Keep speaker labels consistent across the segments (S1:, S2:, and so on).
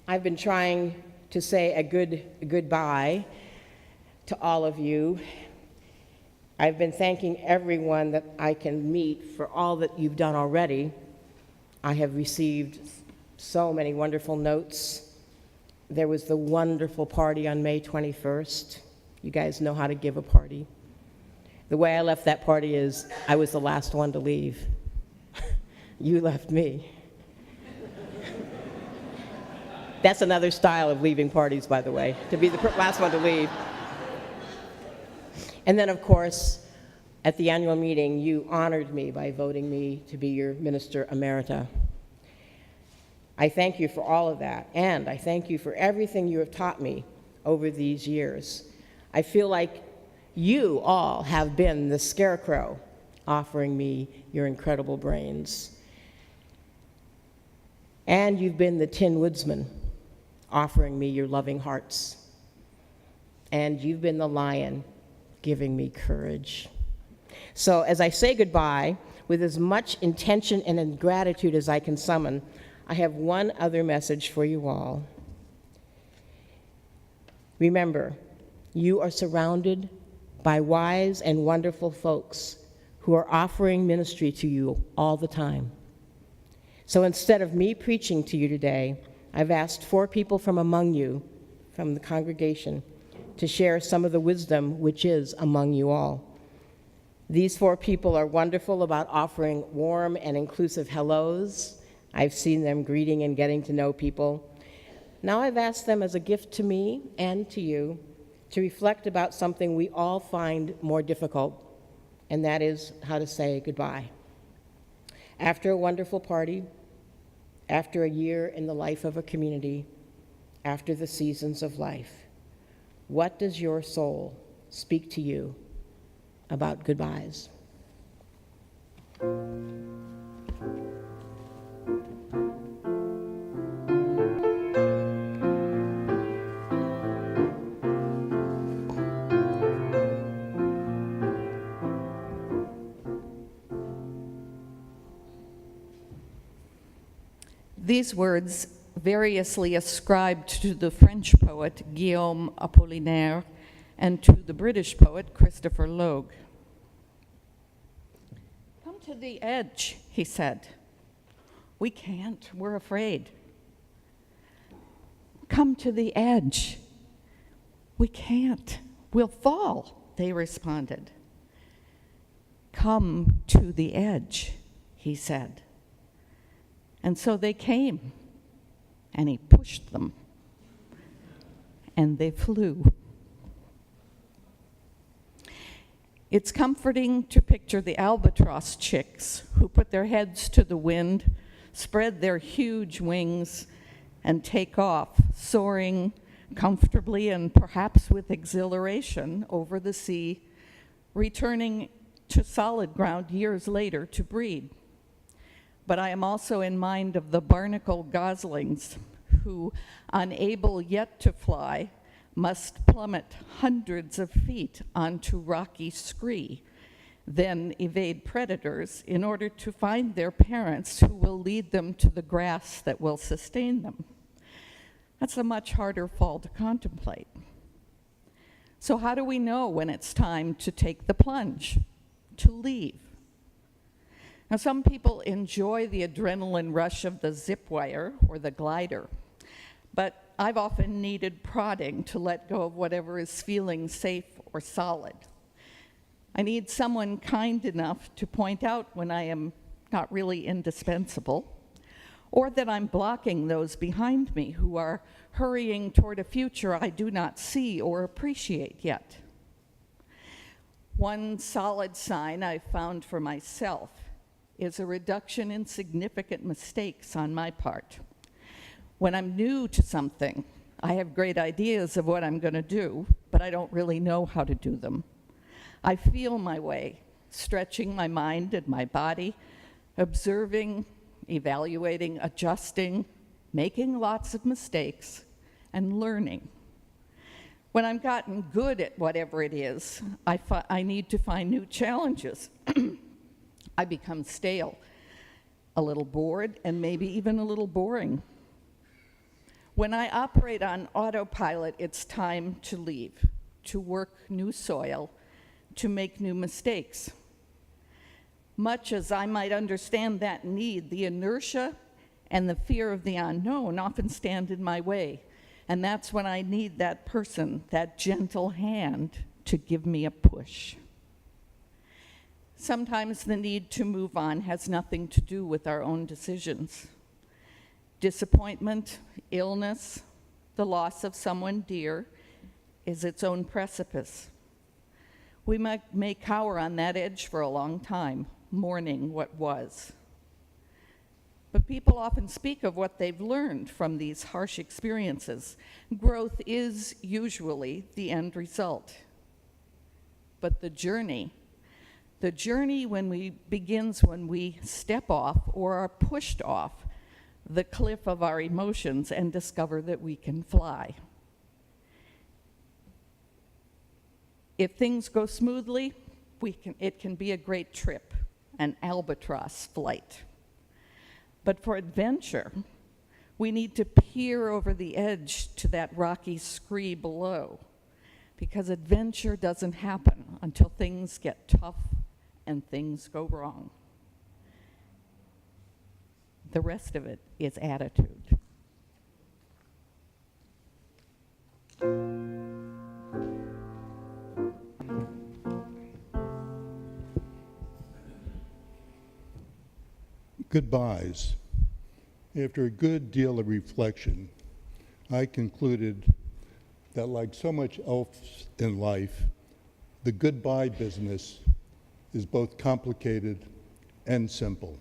S1: I've been trying to say a goodbye to all of you. I've been thanking everyone that I can meet for all that you've done already. I have received so many wonderful notes. There was the wonderful party on May 21st. You guys know how to give a party. The way I left that party is I was the last one to leave. You left me. That's another style of leaving parties, by the way, to be the last one to leave. And then, of course, at the annual meeting, you honored me by voting me to be your Minister Emerita. I thank you for all of that, and I thank you for everything you have taught me over these years. I feel like you all have been the scarecrow offering me your incredible brains. And you've been the Tin Woodsman offering me your loving hearts. And you've been the lion giving me courage. So as I say goodbye, with as much intention and gratitude as I can summon, I have one other message for you all. Remember, you are surrounded by wise and wonderful folks who are offering ministry to you all the time. So instead of me preaching to you today, I've asked 4 people from among you, from the congregation, to share some of the wisdom which is among you all. These 4 people are wonderful about offering warm and inclusive hellos. I've seen them greeting and getting to know people. Now I've asked them as a gift to me and to you to reflect about something we all find more difficult, and that is how to say goodbye. After a wonderful party, after a year in the life of a community, after the seasons of life, what does your soul speak to you about goodbyes?
S2: These words, variously ascribed to the French poet Guillaume Apollinaire and to the British poet Christopher Logue. "Come to the edge," he said. "We can't, we're afraid." "Come to the edge." "We can't, we'll fall," they responded. "Come to the edge," he said. And so they came, and he pushed them, and they flew. It's comforting to picture the albatross chicks who put their heads to the wind, spread their huge wings, and take off, soaring comfortably and perhaps with exhilaration over the sea, returning to solid ground years later to breed. But I am also in mind of the barnacle goslings who, unable yet to fly, must plummet hundreds of feet onto rocky scree, then evade predators in order to find their parents who will lead them to the grass that will sustain them. That's a much harder fall to contemplate. So how do we know when it's time to take the plunge, to leave? Now, some people enjoy the adrenaline rush of the zip wire or the glider, but I've often needed prodding to let go of whatever is feeling safe or solid. I need someone kind enough to point out when I am not really indispensable, or that I'm blocking those behind me who are hurrying toward a future I do not see or appreciate yet. One solid sign I've found for myself is a reduction in significant mistakes on my part. When I'm new to something, I have great ideas of what I'm going to do, but I don't really know how to do them. I feel my way, stretching my mind and my body, observing, evaluating, adjusting, making lots of mistakes, and learning. When I've gotten good at whatever it is, I need to find new challenges. I become stale, a little bored, and maybe even a little boring. When I operate on autopilot, it's time to leave, to work new soil, to make new mistakes. Much as I might understand that need, the inertia and the fear of the unknown often stand in my way. And that's when I need that person, that gentle hand, to give me a push. Sometimes the need to move on has nothing to do with our own decisions. Disappointment, illness, the loss of someone dear is its own precipice. We may cower on that edge for a long time, mourning what was. But people often speak of what they've learned from these harsh experiences. Growth is usually the end result. But the journey begins when we step off or are pushed off the cliff of our emotions and discover that we can fly. If things go smoothly, it can be a great trip, an albatross flight. But for adventure, we need to peer over the edge to that rocky scree below, because adventure doesn't happen until things get tough and things go wrong. The rest of it is attitude.
S3: Goodbyes. After a good deal of reflection, I concluded that like so much else in life, the goodbye business is both complicated and simple.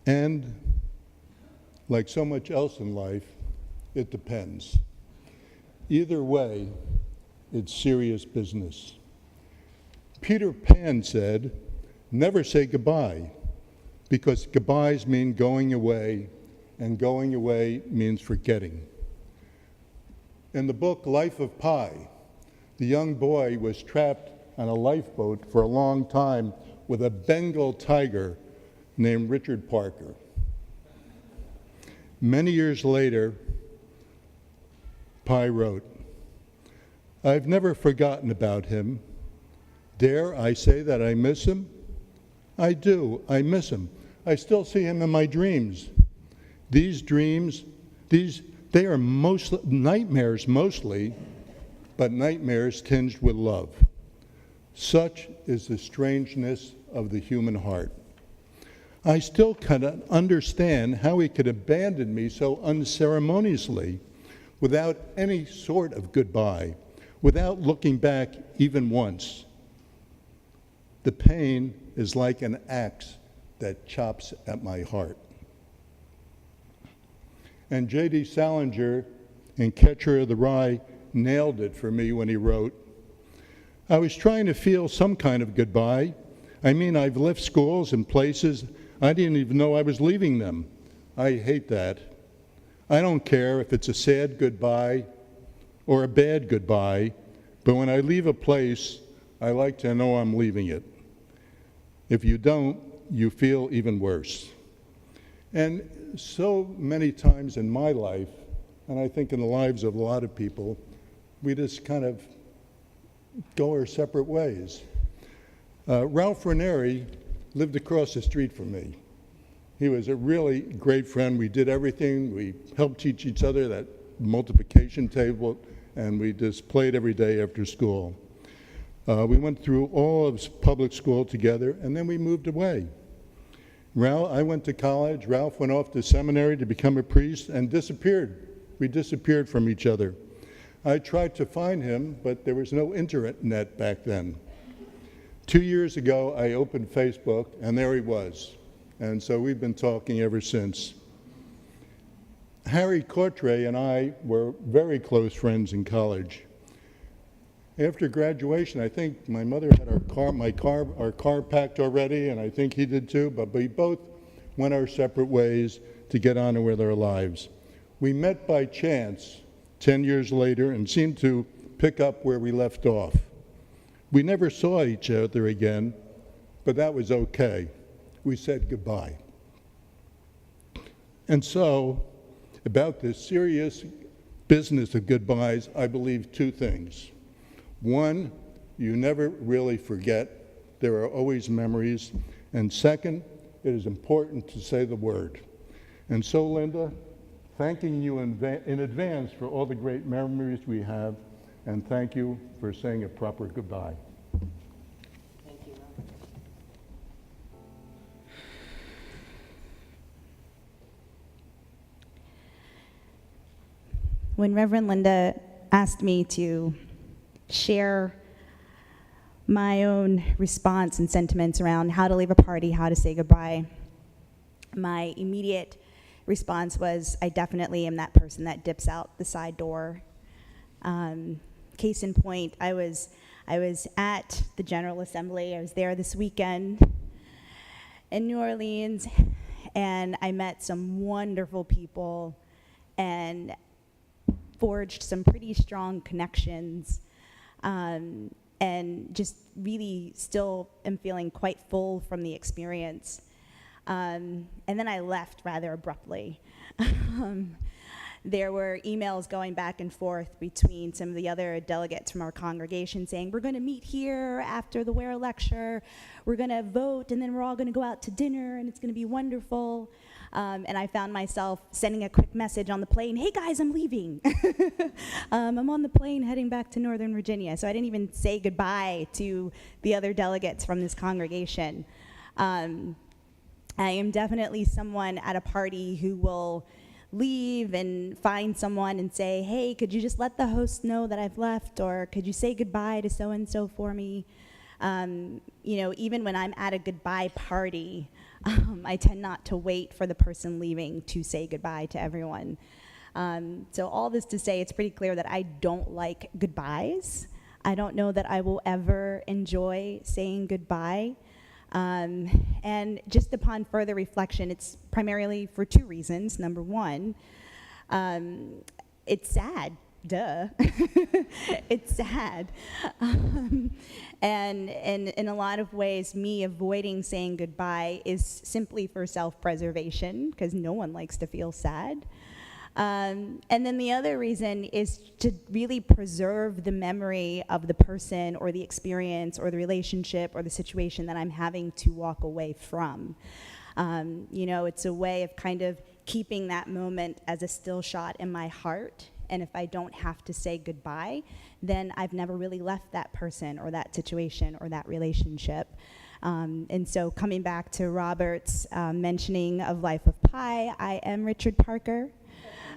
S3: And like so much else in life, it depends. Either way, it's serious business. Peter Pan said, "Never say goodbye," because goodbyes mean going away, and going away means forgetting. In the book Life of Pi, the young boy was trapped on a lifeboat for a long time with a Bengal tiger named Richard Parker. Many years later, Pi wrote, "I've never forgotten about him. Dare I say that I miss him? I do, I miss him. I still see him in my dreams. These dreams, they are nightmares mostly, but nightmares tinged with love. Such is the strangeness of the human heart. I still cannot understand how he could abandon me so unceremoniously, without any sort of goodbye, without looking back even once. The pain is like an axe that chops at my heart." And J.D. Salinger in Catcher of the Rye nailed it for me when he wrote, "I was trying to feel some kind of goodbye. I mean, I've left schools and places I didn't even know I was leaving them. I hate that. I don't care if it's a sad goodbye or a bad goodbye, but when I leave a place, I like to know I'm leaving it. If you don't, you feel even worse." And so many times in my life, and I think in the lives of a lot of people, we just kind of go our separate ways. Ralph Ranieri lived across the street from me. He was a really great friend. We did everything. We helped teach each other that multiplication table, and we just played every day after school. We went through all of public school together, and then we moved away. I went to college. Ralph went off to seminary to become a priest and disappeared. We disappeared from each other. I tried to find him, but there was no internet back then. 2 years ago, I opened Facebook, and there he was. And so we've been talking ever since. Harry Courtray and I were very close friends in college. After graduation, I think my mother had our car packed already, and I think he did too, but we both went our separate ways to get on with our lives. We met by chance 10 years later and seemed to pick up where we left off. We never saw each other again, but that was okay. We said goodbye. And so, about this serious business of goodbyes, I believe two things. One, you never really forget. There are always memories. And second, it is important to say the word. And so, Linda, thanking you in advance for all the great memories we have, and thank you for saying a proper goodbye.
S1: Thank you, Robert.
S4: When Reverend Linda asked me to share my own response and sentiments around how to leave a party, how to say goodbye, my immediate response was, I definitely am that person that dips out the side door. Case in point, I was at the General Assembly. I was there this weekend in New Orleans, and I met some wonderful people and forged some pretty strong connections, and just really still am feeling quite full from the experience. And then I left rather abruptly. There were emails going back and forth between some of the other delegates from our congregation saying, we're going to meet here after the Ware lecture, we're going to vote, and then we're all going to go out to dinner, and it's going to be wonderful. And I found myself sending a quick message on the plane, hey guys, I'm leaving. I'm on the plane heading back to Northern Virginia. So I didn't even say goodbye to the other delegates from this congregation. I am definitely someone at a party who will leave and find someone and say, hey, could you just let the host know that I've left, or could you say goodbye to so-and-so for me? Even when I'm at a goodbye party, I tend not to wait for the person leaving to say goodbye to everyone. So all this to say, it's pretty clear that I don't like goodbyes. I don't know that I will ever enjoy saying goodbye. And just upon further reflection, it's primarily for two reasons. Number one, it's sad. Duh. It's sad. And in a lot of ways, me avoiding saying goodbye is simply for self-preservation, because no one likes to feel sad. And then the other reason is to really preserve the memory of the person or the experience or the relationship or the situation that I'm having to walk away from. It's a way of kind of keeping that moment as a still shot in my heart. And if I don't have to say goodbye, then I've never really left that person or that situation or that relationship. And so coming back to Robert's mentioning of Life of Pi, I am Richard Parker.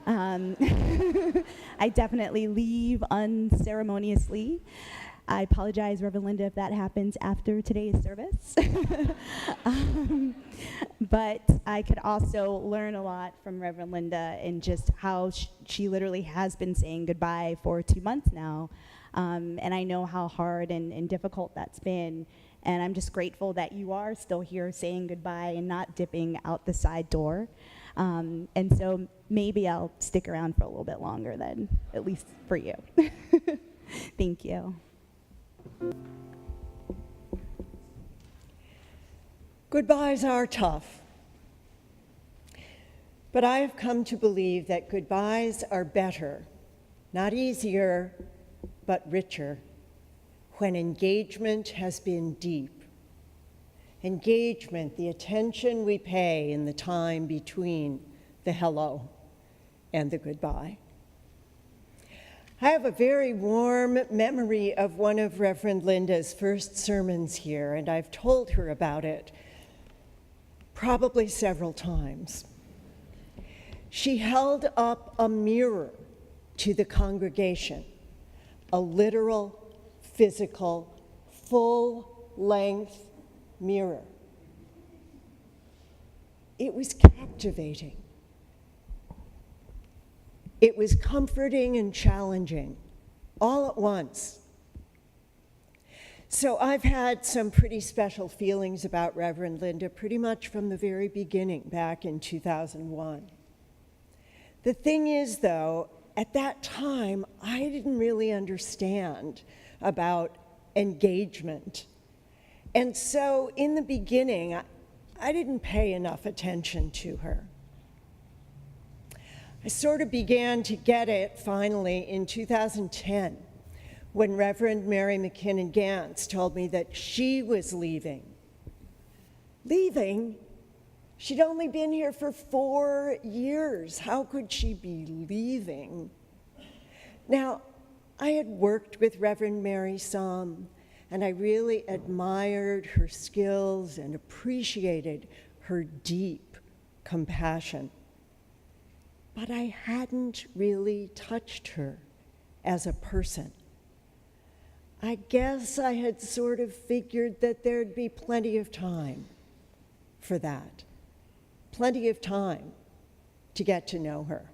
S4: I definitely leave unceremoniously. I apologize, Reverend Linda, if that happens after today's service. But I could also learn a lot from Reverend Linda in just how she literally has been saying goodbye for 2 months now. And I know how hard and difficult that's been. And I'm just grateful that you are still here saying goodbye and not dipping out the side door. And so maybe I'll stick around for a little bit longer then, at least for you. Thank you.
S5: Goodbyes are tough, but I have come to believe that goodbyes are better, not easier, but richer, when engagement has been deep. Engagement, the attention we pay in the time between the hello and the goodbye. I have a very warm memory of one of Reverend Linda's first sermons here, and I've told her about it probably several times. She held up a mirror to the congregation, a literal, physical, full-length mirror. It was captivating. It was comforting and challenging, all at once. So I've had some pretty special feelings about Reverend Linda pretty much from the very beginning, back in 2001. The thing is, though, at that time, I didn't really understand about engagement. And so in the beginning, I didn't pay enough attention to her. I sort of began to get it finally in 2010 when Reverend Mary McKinnon Gantz told me that she was leaving. Leaving? She'd only been here for 4 years. How could she be leaving? Now, I had worked with Reverend Mary some, and I really admired her skills and appreciated her deep compassion. But I hadn't really touched her as a person. I guess I had sort of figured that there'd be plenty of time for that, plenty of time to get to know her.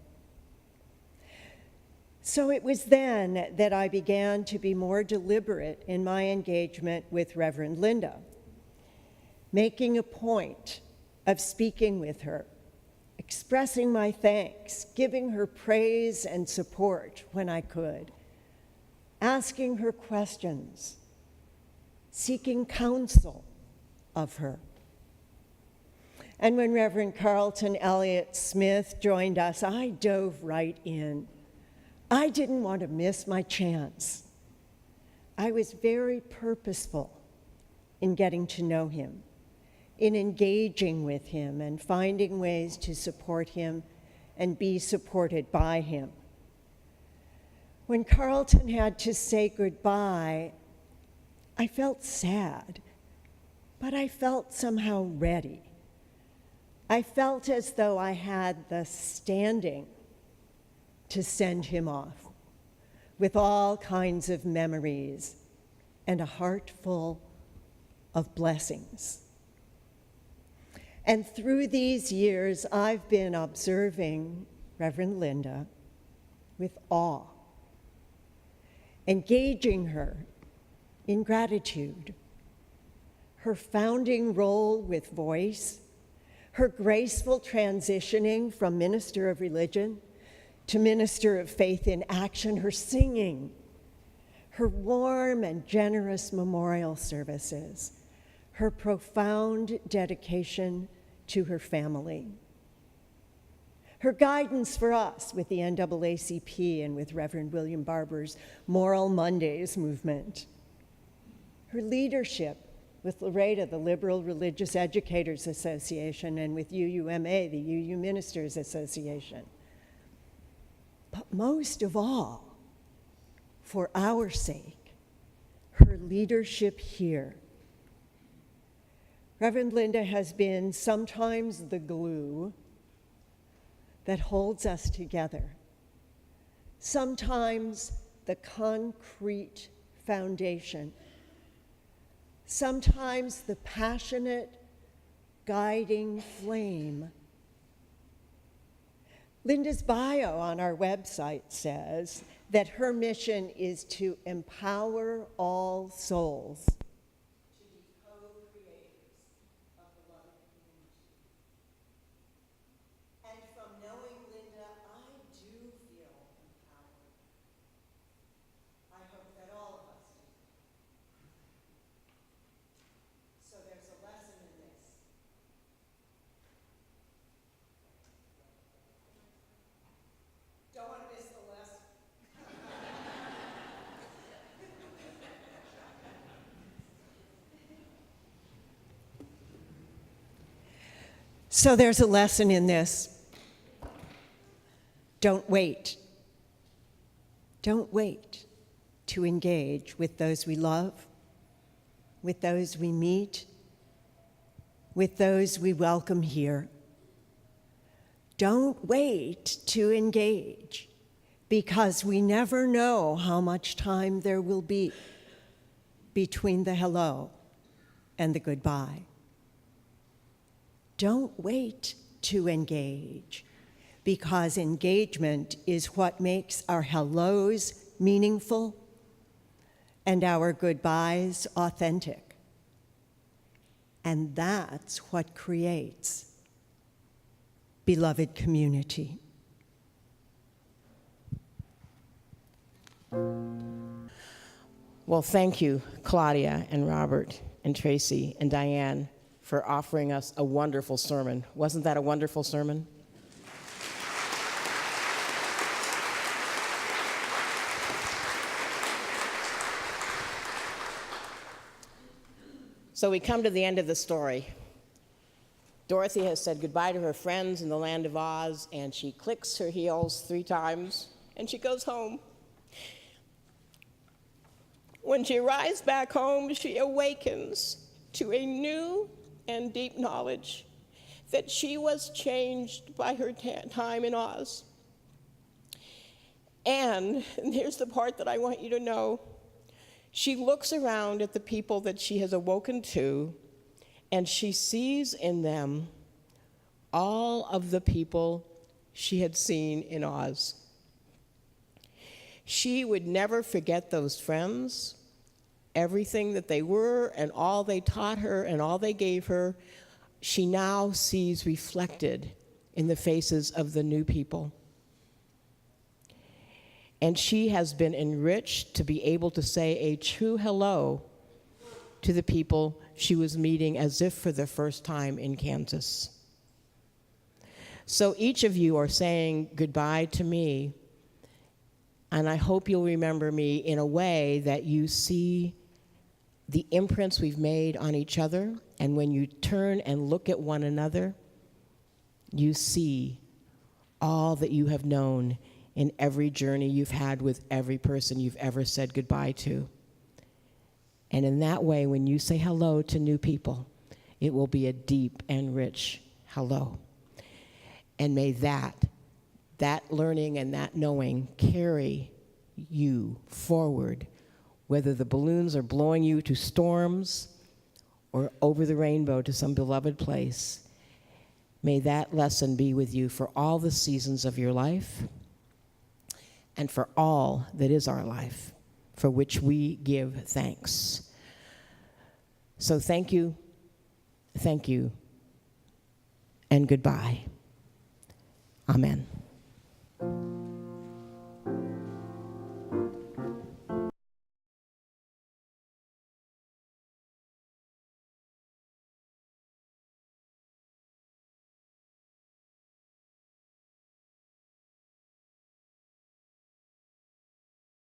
S5: So it was then that I began to be more deliberate in my engagement with Reverend Linda, making a point of speaking with her, expressing my thanks, giving her praise and support when I could, asking her questions, seeking counsel of her. And when Reverend Carlton Elliott Smith joined us, I dove right in. I didn't want to miss my chance. I was very purposeful in getting to know him, in engaging with him and finding ways to support him and be supported by him. When Carlton had to say goodbye, I felt sad, but I felt somehow ready. I felt as though I had the standing to send him off with all kinds of memories and a heart full of blessings. And through these years, I've been observing Reverend Linda with awe, engaging her in gratitude, her founding role with voice, her graceful transitioning from minister of religion to minister of faith in action, her singing, her warm and generous memorial services, her profound dedication to her family, her guidance for us with the NAACP and with Reverend William Barber's Moral Mondays movement, her leadership with Loretta, the Liberal Religious Educators Association, and with UUMA, the UU Ministers Association. But most of all, for our sake, her leadership here. Reverend Linda has been sometimes the glue that holds us together, sometimes the concrete foundation, sometimes the passionate, guiding flame. Linda's bio on our website says that her mission is to empower all souls to be co-creators of the love community. And from knowing Linda, I do feel empowered. I hope that all of us do. So there's a lesson in this. Don't want to miss the lesson. So there's a lesson in this. Don't wait. Don't wait to engage with those we love, with those we meet, with those we welcome here. Don't wait to engage, because we never know how much time there will be between the hello and the goodbye. Don't wait to engage, because engagement is what makes our hellos meaningful and our goodbyes authentic. And that's what creates beloved community.
S1: Well, thank you, Claudia and Robert and Tracey and Diane, for offering us a wonderful sermon. Wasn't that a wonderful sermon? So we come to the end of the story. Dorothy has said goodbye to her friends in the land of Oz, and she clicks her heels 3 times, and she goes home. When she arrives back home, she awakens to a new and deep knowledge that she was changed by her time in Oz. And here's the part that I want you to know. She looks around at the people that she has awoken to, and she sees in them all of the people she had seen in Oz. She would never forget those friends, everything that they were and all they taught her and all they gave her. She now sees reflected in the faces of the new people. And she has been enriched to be able to say a true hello to the people she was meeting as if for the first time in Kansas. So each of you are saying goodbye to me, and I hope you'll remember me in a way that you see the imprints we've made on each other, and when you turn and look at one another, you see all that you have known in every journey you've had with every person you've ever said goodbye to. And in that way, when you say hello to new people, it will be a deep and rich hello. And may that learning and that knowing carry you forward, whether the balloons are blowing you to storms or over the rainbow to some beloved place. May that lesson be with you for all the seasons of your life and for all that is our life, for which we give thanks. So thank you, and goodbye. Amen.